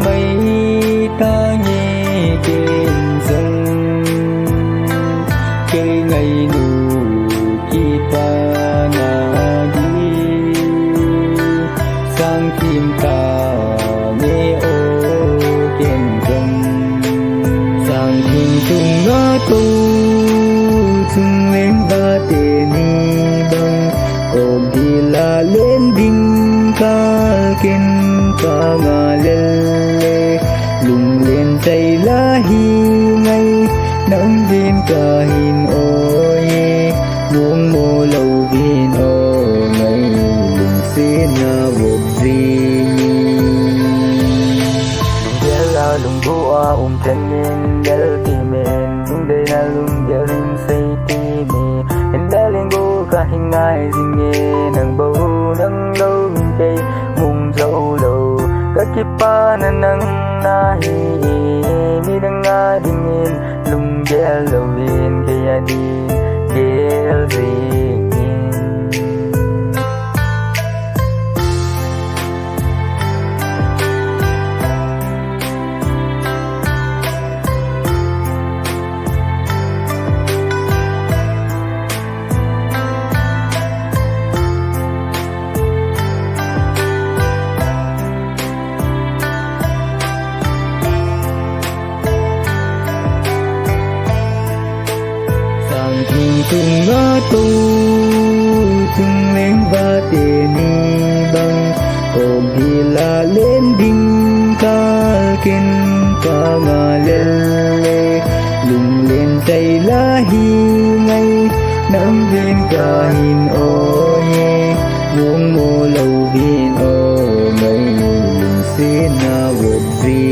mây ta nhẹ trên sông chơi ngày nụ chi pa na đi sang kim ta nghe ô trên sông sang kim tung ngã tu tung lên ba tê ni bang ôm đi la lên đinh ca ken ca nga lele lung lên tay la hi ngay nắng viên ca hin oye muông mô lâu viên ô ngay lung xin na vột gì la lung bua chân nên del timen lung đây na lung del rin say ti me en daling go ka hingai zinge nang bau nang lâu min kay mung dâu lâu các kipa na nang nahi mi nang nga dingin lung gel lâu vin kaya di gel zingin tung ngã tu tung lên ba tê ni bang ôm đi la lên đinh ca ken ca nga lele lung lên tay la hi ngay nắng viên ca hin oye muông mô lâu viên ô ngay lung xin na vượt gì